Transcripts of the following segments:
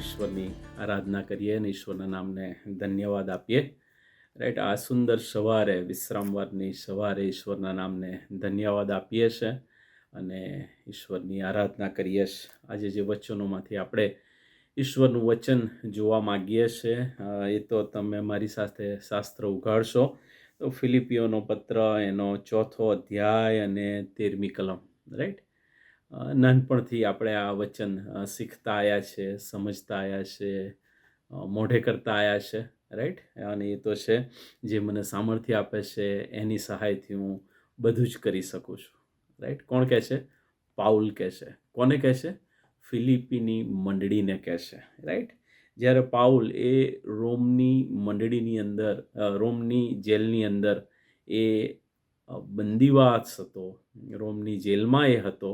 ઈશ્વરની આરાધના કરીએ અને ઈશ્વરના નામને ધન્યવાદ આપીએ. રાઈટ, આ સુંદર સવારે, વિશ્રામવારની સવારે ઈશ્વરના નામને ધન્યવાદ આપીએ છીએ અને ઈશ્વરની આરાધના કરીએ છીએ. આજે જે વચનોમાંથી આપણે ઈશ્વરનું વચન જોવા માગીએ છીએ એ તો તમે મારી સાથે શાસ્ત્ર ઉઘાડશો તો ફિલિપિયોનો પત્ર એનો 4થો અધ્યાય અને 13મી કલમ. રાઈટ, નાનપણથી આપણે આ વચન શીખતા આવ્યા છે, સમજતા આવ્યા છે, મોઢે કરતા આવ્યા છે. રાઈટ, અને એ તો છે જે મને સામર્થ્ય આપે છે એની સહાયથી હું બધું જ કરી શકું છું. રાઈટ, કોણ કહે છે? પાઉલ કહે છે. કોને કહે છે? ફિલિપીની મંડળીને કહે છે. રાઈટ, જ્યારે પાઉલ એ રોમની મંડળીની અંદર, રોમની જેલની અંદર એ બંદીવાસ હતો, રોમની જેલમાં એ હતો,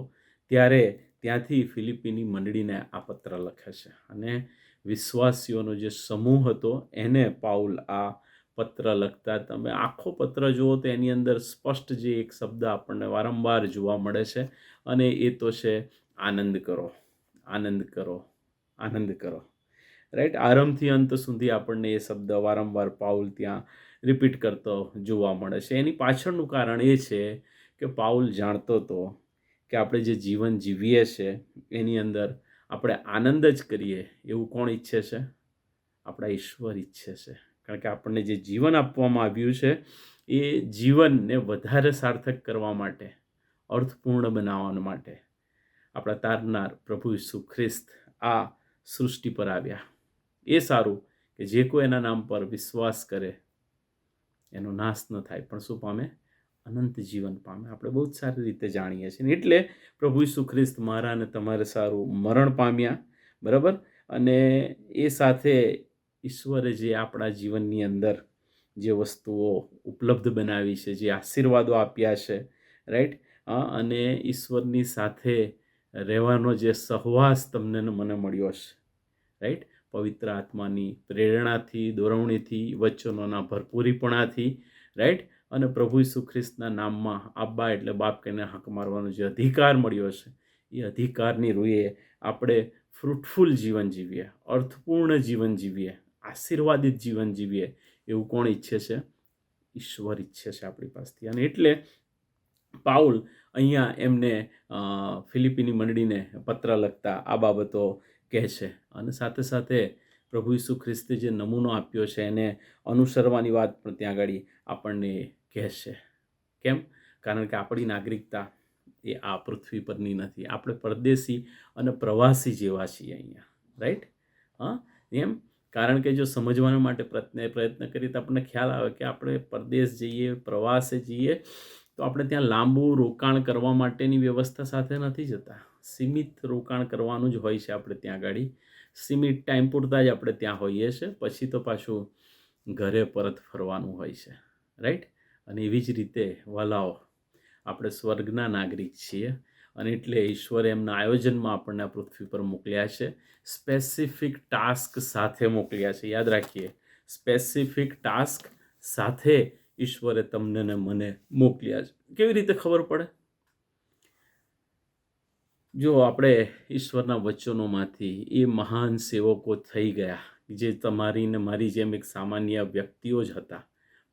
ત્યારે ત્યાંથી ફિલિપીની મંડળીને આ પત્ર લખે છે અને વિશ્વાસીઓનો જે સમૂહ હતો એને પાઉલ આ પત્ર લખતા. તમે આખો પત્ર જુઓ તો એની અંદર સ્પષ્ટ જે એક શબ્દ આપણને વારંવાર જોવા મળે છે અને એ તો છે આનંદ કરો, આનંદ કરો, આનંદ કરો. રાઈટ, આરંભથી અંત સુધી આપણને એ શબ્દ વારંવાર પાઉલ ત્યાં રિપીટ કરતો જોવા મળે છે. એની પાછળનું કારણ એ છે કે પાઉલ જાણતો હતો કે આપણે જે જીવન જીવીએ છીએ એની અંદર આપણે આનંદ જ કરીએ એવું કોણ ઈચ્છે છે? આપણા ઈશ્વર ઈચ્છે છે. કારણ કે આપણને જે જીવન આપવામાં આવ્યું છે એ જીવનને વધારે સાર્થક કરવા માટે, અર્થપૂર્ણ બનાવવા માટે આપણા તારનાર પ્રભુ ઈસુ ખ્રિસ્ત આ સૃષ્ટિ પર આવ્યા. એ સારું કે જે કોઈ એના નામ પર વિશ્વાસ કરે એનો નાશ ન થાય પણ શું પામે? અનંત જીવન પામે. આપણે બહુ જ સારી રીતે જાણીએ છીએ. એટલે પ્રભુ ઈસુ ખ્રિસ્ત મારા અને તમારે સારું મરણ પામ્યા, બરાબર, અને એ સાથે ઈશ્વરે જે આપણા જીવનની અંદર જે વસ્તુઓ ઉપલબ્ધ બનાવી છે, જે આશીર્વાદો આપ્યા છે, રાઈટ, અને ઈશ્વરની સાથે રહેવાનો જે સહવાસ તમને મને મળ્યો છે, રાઈટ, પવિત્ર આત્માની પ્રેરણાથી, દોરવણીથી, વચનોના ભરપૂરીપણાથી, રાઈટ, અને પ્રભુ ઈસુ ખ્રિસ્તના નામમાં આબ્બા એટલે બાપ કહીને હાંક મારવાનો જે અધિકાર મળ્યો છે એ અધિકારની રૂએ આપણે ફ્રૂટફુલ જીવન જીવીએ, અર્થપૂર્ણ જીવન જીવીએ, આશીર્વાદિત જીવન જીવીએ એવું કોણ ઈચ્છે છે? ઈશ્વર ઈચ્છે છે આપણી પાસેથી. અને એટલે પાઉલ અહીંયા એમને ફિલિપીની મંડળીને પત્ર લખતા આ બાબતો કહે છે અને સાથે સાથે પ્રભુ ઈસુ ખ્રિસ્તે જે નમૂનો આપ્યો છે એને અનુસરવાની વાત પણ ત્યાં આગળ આપણને કહે છે. કેમ? કારણ કે આપણી નાગરિકતા એ આ પૃથ્વી પરની નથી. આપણે પરદેશી અને પ્રવાસી જેવા છીએ અહીંયા. રાઈટ, એમ, કારણ કે જો સમજવાના માટે પ્રયત્ન કરીએ તો આપણને ખ્યાલ આવે કે આપણે પરદેશ જઈએ, પ્રવાસે જઈએ તો આપણે ત્યાં લાંબુ રોકાણ કરવા માટેની વ્યવસ્થા સાથે નથી જતા. સીમિત રોકાણ કરવાનું જ હોય છે આપણે ત્યાં આગળ. સીમિત ટાઈમ પૂરતા જ આપણે ત્યાં હોઈએ છીએ, પછી તો પાછું ઘરે પરત ફરવાનું હોય છે. રાઈટ, અને એવી જ રીતે વલાઓ આપણે સ્વર્ગના નાગરિક છીએ અને એટલે ઈશ્વરે એમના આયોજનમાં આપણને આ પૃથ્વી પર મોકલ્યા છે. સ્પેસિફિક ટાસ્ક સાથે મોકલ્યા છે. યાદ રાખીએ, સ્પેસિફિક ટાસ્ક સાથે ઈશ્વરે તમને ને મને મોકલ્યા છે. કેવી રીતે ખબર પડે? જો આપણે ઈશ્વરના વચનોમાંથી એ મહાન સેવકો થઈ ગયા જે તમારી ને મારી જેમ એક સામાન્ય વ્યક્તિઓ જ હતા,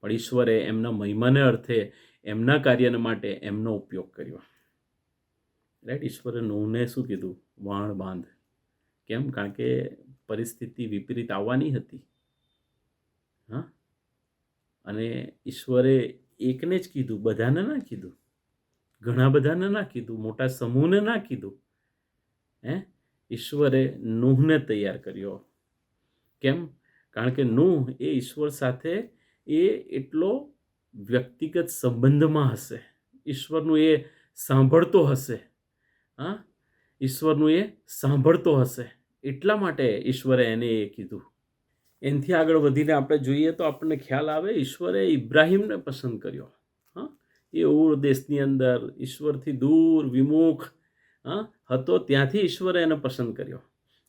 પણ ઈશ્વરે એમના મહિમાને અર્થે એમના કાર્યને માટે એમનો ઉપયોગ કર્યો. રાઈટ, ઈશ્વરે નૂહને શું કીધું? વાણ બાંધ. કેમ? કારણ કે પરિસ્થિતિ વિપરીત આવવાની હતી. અને ઈશ્વરે એકને જ કીધું, બધાને ના કીધું, ઘણા બધાને ના કીધું, મોટા સમૂહને ના કીધું. ઈશ્વરે નૂહને તૈયાર કર્યો. કેમ? કારણ કે નૂહ એ ઈશ્વર સાથે એ એટલો વ્યક્તિગત સંબંધમાં હશે, ઈશ્વરનું એ સાંભળતો હશે, ઈશ્વરનું એ સાંભળતો હશે, એટલા માટે ઈશ્વરે એને એ કીધું. એનાથી આગળ વધીને આપણે જોઈએ તો આપણને ખ્યાલ આવે ઈશ્વરે ઇબ્રાહિમને પસંદ કર્યો. એ ઉર દેશની અંદર ઈશ્વરથી દૂર વિમુખ હતો, ત્યાંથી ઈશ્વરે એને પસંદ કર્યો.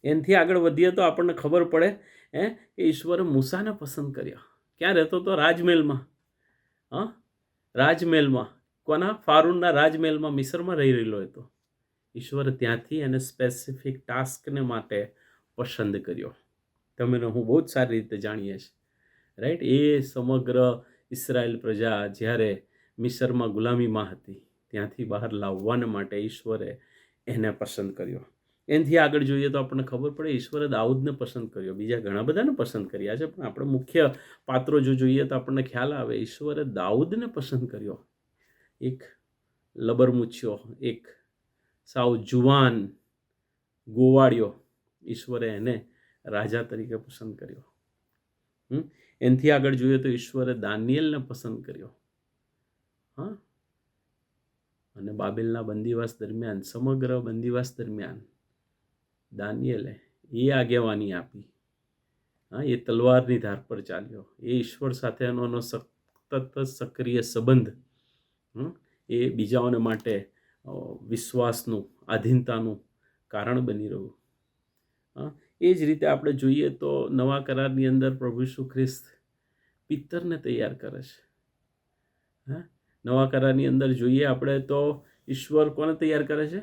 એનાથી આગળ વધીએ તો આપણને ખબર પડે કે ઈશ્વરે મૂસાને પસંદ કર્યો. ક્યાં રહેતો હતો? રાજમહેલમાં. રાજમહેલમાં. કોના? ફારૂનના રાજમહેલમાં, મિસરમાં રહી રહેલો હતો. ઈશ્વરે ત્યાંથી એને સ્પેસિફિક ટાસ્કને માટે પસંદ કર્યો. તમે હું બહુ જ સારી રીતે જાણીએ છીએ, રાઈટ. એ સમગ્ર ઇસરાયેલ પ્રજા જ્યારે મિસરમાં ગુલામીમાં હતી ત્યાંથી બહાર લાવવાને માટે ઈશ્વરે એને પસંદ કર્યો. એનાથી આગળ જોઈએ તો આપણને ખબર પડે ઈશ્વરે દાઉદને પસંદ કર્યો, બીજા ઘણા બધાને પસંદ કર્યા છે, પણ આપણે મુખ્ય પાત્રો જો જોઈએ તો આપણને ખ્યાલ આવે ઈશ્વરે દાઉદને પસંદ કર્યો. એક લબરમૂછ્યો, એક સાવ જુવાન ગોવાળિયો, ઈશ્વરે એને રાજા તરીકે પસંદ કર્યો. એનાથી આગળ જોઈએ તો ઈશ્વરે દાનિયેલને પસંદ કર્યો. હા, અને બાબેલના બંદીવાસ દરમિયાન, સમગ્ર બંદીવાસ દરમિયાન દાનિયેલે એ આગેવાની આપી. હા, એ તલવારની ધાર પર ચાલ્યો. એ ઈશ્વર સાથેનો સતત સક્રિય સંબંધ એ બીજાઓને માટે વિશ્વાસનું, આધીનતાનું કારણ બની રહ્યું. હા, એ જ રીતે આપણે જોઈએ તો નવા કરારની અંદર પ્રભુ ઈસુ ખ્રિસ્ત પિત્તરને તૈયાર કરે છે. હા, નવા કરારની અંદર જોઈએ આપણે તો ઈશ્વર કોને તૈયાર કરે છે?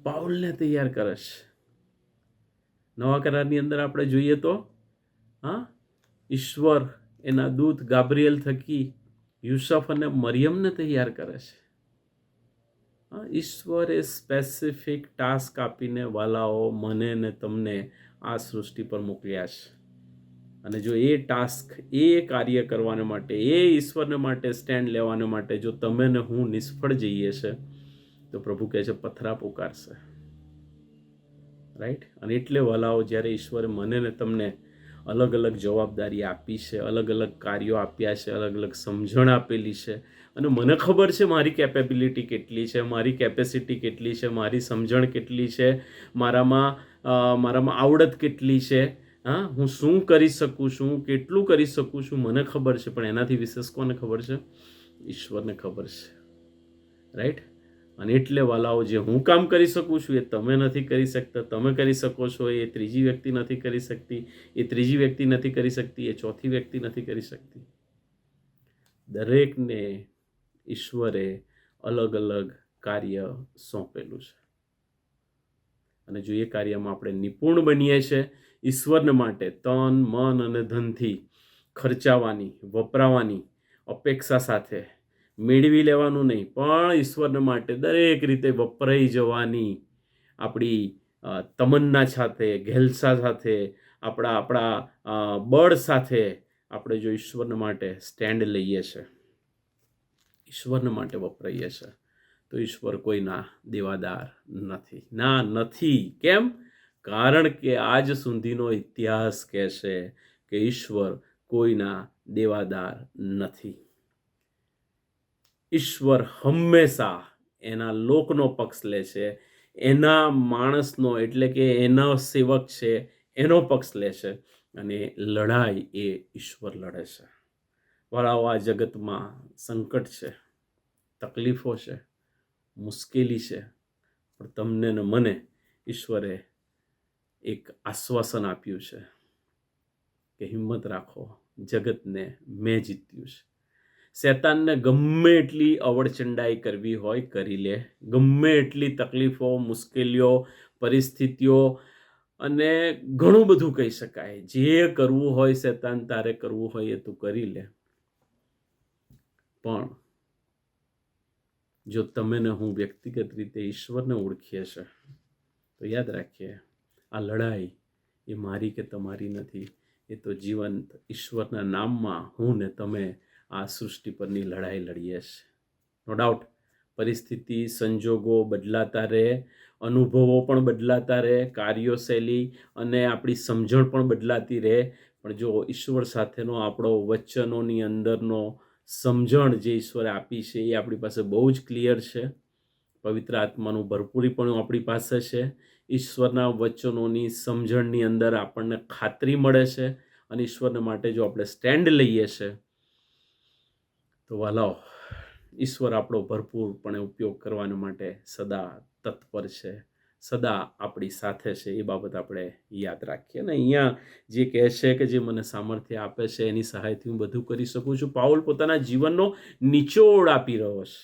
પાઉલને તૈયાર કરે છે. નવા કરારની અંદર આપણે જોઈએ તો ઈશ્વર એના દૂત ગાબ્રિએલ થકી યુસફ અને મરિયમને તૈયાર કરે છે. ઈશ્વરે સ્પેસિફિક ટાસ્ક આપીને વાલાઓ મને ને તમને આ સૃષ્ટિ પર મોકલ્યા છે. અને જો એ ટાસ્ક, એ કાર્ય કરવાને માટે, એ ઈશ્વરને માટે સ્ટેન્ડ લેવાને માટે જો તમે ને હું નિષ્ફળ જઈએ છે તો પ્રભુ કહે છે પથરા પુકારશે, રાઈટ. અને એટલે વાલાઓ, જ્યારે ઈશ્વરે મને ને તમને અલગ અલગ જવાબદારી આપી છે, અલગ અલગ કાર્યો આપ્યા છે, અલગ અલગ સમજણ આપેલી છે, અને મને ખબર છે મારી કેપેબિલિટી કેટલી છે, મારી કેપેસિટી કેટલી છે, મારી સમજણ કેટલી છે, મારામાં આવડત કેટલી છે, હા, હું શું કરી શકું છું, કેટલું કરી શકું છું, મને ખબર છે. પણ એનાથી વિશેષ કોને ખબર છે? ઈશ્વરને ખબર છે, રાઈટ. અને એટલે વાલાઓ, જે હું કામ કરી શકું છું એ તમે નથી કરી શકતા, તમે કરી શકો છો એ ત્રીજી વ્યક્તિ નથી કરી શકતી, એ ત્રીજી વ્યક્તિ નથી કરી શકતી, એ ચોથી વ્યક્તિ નથી કરી શકતી. દરેકને ઈશ્વરે અલગ અલગ કાર્ય સોંપેલું છે. અને જો એ કાર્યમાં આપણે નિપુણ બનીએ છીએ, ઈશ્વરને માટે તન, મન અને ધનથી ખર્ચાવાની, વપરાવાની અપેક્ષા સાથે, મેળવી લેવાનું નહીં, પણ ઈશ્વરને માટે દરેક રીતે વપરાઈ જવાની આપણી તમન્ના સાથે, ઘેલસા સાથે, આપણા બળ સાથે આપણે જો ઈશ્વરને માટે સ્ટેન્ડ લઈએ છીએ, ઈશ્વરને માટે વપરાઈએ છીએ, તો ઈશ્વર કોઈના દેવાદાર નથી. ના, નથી. કેમ? કારણ કે આજ સુધીનો ઇતિહાસ કહેશે કે ઈશ્વર કોઈના દેવાદાર નથી. ઈશ્વર હંમેશા એના લોકનો પક્ષ લે છે, એના માણસનો, એટલે કે એનો સેવક છે એનો પક્ષ લે છે, અને લડાઈ એ ઈશ્વર લડે છે. વળાવો, આ જગતમાં સંકટ છે, તકલીફો છે, મુશ્કેલી છે, પણ તમને ને મને ઈશ્વરે એક આશ્વાસન આપ્યું છે કે હિંમત રાખો, જગતને મેં જીત્યું છે. શેતાનને ગમે એટલી અવળચંડાઈ કરવી હોય કરી લે, ગમે એટલી તકલીફો, મુશ્કેલીઓ, પરિસ્થિતિઓ અને ઘણું બધું કહી શકાય. જે કરવું હોય શેતાન તારે કરવું હોય એ તું કરી લે, પણ જો તમે ને હું વ્યક્તિગત રીતે ઈશ્વરને ઓળખીએ છે તો યાદ રાખીએ, આ લડાઈ એ મારી કે તમારી નથી, એ તો જીવંત ઈશ્વરના નામમાં હું ને તમે આ સૃષ્ટિ પરની લડાઈ લડીએ છીએ. નો ડાઉટ પરિસ્થિતિ, સંજોગો બદલાતા રહે, અનુભવો પણ બદલાતા રહે, કાર્યશૈલી અને આપણી સમજણ પણ બદલાતી રહે, પણ જો ઈશ્વર સાથેનો આપણો વચનોની અંદરનો સમજણ જે ઈશ્વરે આપી છે એ આપણી પાસે બહુ જ ક્લિયર છે. પવિત્ર આત્માનું ભરપૂરીપણું આપણી પાસે છે. ઈશ્વરના વચનોની સમજણની અંદર આપણને ખાતરી મળે છે, અને ઈશ્વરને માટે જો આપણે સ્ટેન્ડ લઈએ છીએ તો વાલાઓ, ઈશ્વર આપણો ભરપૂરપણે ઉપયોગ કરવાને માટે સદા તત્પર છે, સદા આપણી સાથે છે. એ બાબત આપણે યાદ રાખીએ. અને અહીંયા જે કહે છે કે જે મને સામર્થ્ય આપે છે એની સહાયથી હું બધું કરી શકું છું, પાઉલ પોતાના જીવનનો નિચોડ આપી રહ્યો છે.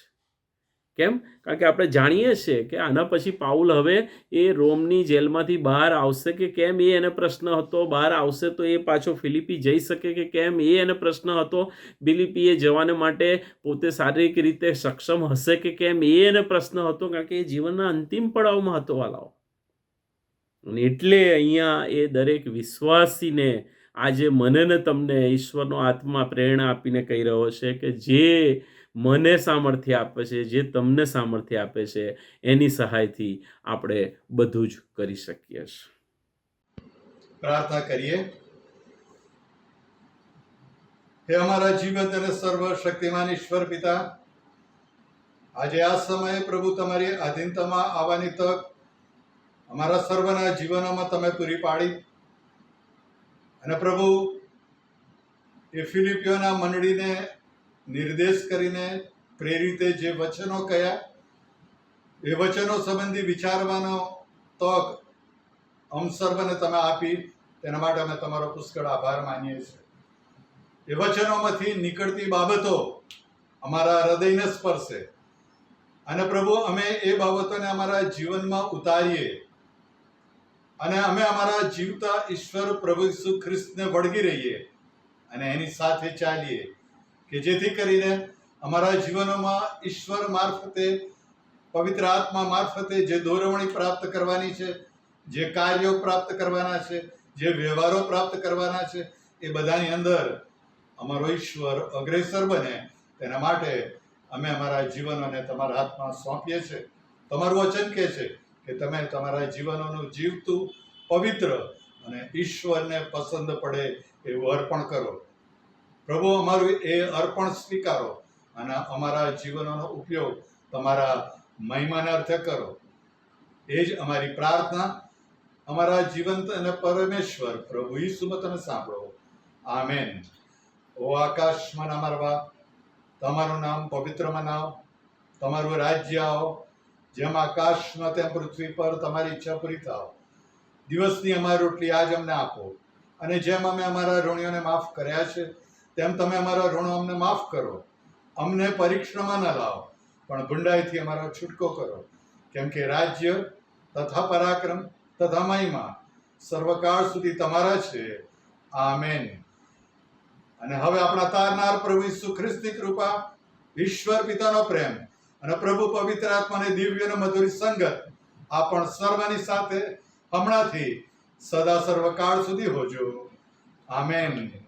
કેમ? કારણ કે આપણે જાણીએ છીએ કે આના પછી પાઉલ હવે એ રોમની જેલમાંથી બહાર આવશે કે કેમ, એ એને પ્રશ્ન હતો. બહાર આવશે તો એ પાછો ફિલિપી જઈ શકે કે કેમ, એ એને પ્રશ્ન હતો. ફિલિપીએ જવાને માટે પોતે શારીરિક રીતે સક્ષમ હશે કે કેમ, એ એને પ્રશ્ન હતો. કારણ કે એ જીવનના અંતિમ પડાવમાં હતો વાલાઓ. અને એટલે અહીંયા એ દરેક વિશ્વાસીને આજે મને ને તમને ઈશ્વરનો આત્મા પ્રેરણા આપીને કહી રહ્યો છે કે જે મને સામર્થ્ય આપે છે, જે તમને સામર્થ્ય આપે છે, એની સહાયથી આપણે બધું જ કરી શકીએ છીએ. પ્રાર્થના કરીએ. હે અમારા જીવંત અને સર્વશક્તિમાન ઈશ્વર પિતા, આજે આ સમયે પ્રભુ તમારી આધીનતામાં આવવાની તક અમારા સર્વના જીવનોમાં તમે પૂરી પાડી. અને પ્રભુ, એ ફિલિપીઓના મંડળીને નિર્દેશ કરીને પ્રેરિતે જે વચનો કહ્યા, એ વચનો સંબંધી વિચારવાનો તક સર્વને તમે આપી, તેના માટે અમે તમારો પુષ્કળ આભાર માનીએ છીએ. એ વચનોમાંથી નીકળતી બાબતો અમારા હૃદયને સ્પર્શે અને પ્રભુ અમે એ બાબતોને અમારા જીવનમાં ઉતારીએ અને અમે અમારા જીવતા ઈશ્વર પ્રભુ ઈસુ ખ્રિસ્તને વળગી રહીએ અને એની સાથે ચાલીએ, કે જેથી કરીને અમારા જીવનોમાં ઈશ્વર મારફતે, પવિત્ર આત્મા મારફતે જે દોરવણી પ્રાપ્ત કરવાની છે, જે કાર્યો પ્રાપ્ત કરવાના છે, જે વ્યવહારો પ્રાપ્ત કરવાના છે, એ બધાની અંદર અમારો ઈશ્વર અગ્રેસર બને. તેના માટે અમે અમારા જીવનોને તમારા હાથમાં સોંપીએ છીએ. તમારું વચન કહે છે કે તમે તમારા જીવનોનું જીવતું, પવિત્ર અને ઈશ્વરને પસંદ પડે એવું અર્પણ કરો. પ્રભુ, અમારું એ અર્પણ સ્વીકારો અને અમારા જીવનોનો ઉપયોગ તમારા મહિમાના અર્થે કરો. એ જ અમારી પ્રાર્થના. અમારા જીવંત અને પરમેશ્વર પ્રભુ ઈસુમાં તમે સાંભળો. આમેન. ઓ આકાશમાં અમારા બાપ, તમારું નામ પવિત્ર મનાવ, તમારું રાજ્ય આવો, જેમ આકાશમાં તેમ પૃથ્વી પર તમારી ઈચ્છા પૂરી થાવ. દિવસની અમારી રોટલી આજ અમને આપો, અને જેમ અમે અમારા ઋણીઓને માફ કર્યા છે તેમ તમે અમારા ઋણો અમને માફ કરો. અમને પરીક્ષણમાં ન લાવો, પણ ગુંડાઈથી અમારો છૂટકો કરો. કેમ કે રાજ્ય તથા પરાક્રમ તથા મહિમા સર્વકાળ સુધી તમારા છે. આમેન. અને હવે આપણા તારનાર પ્રભુ ઈસુ ખ્રિસ્તની કૃપા, ઈશ્વર પિતાનો પ્રેમ અને પ્રભુ પવિત્ર આત્માની દિવ્ય અને મધુર સંગત આપણ સર્વની સાથે હમણાંથી સદા સર્વકાળ સુધી હોજો. આમેન.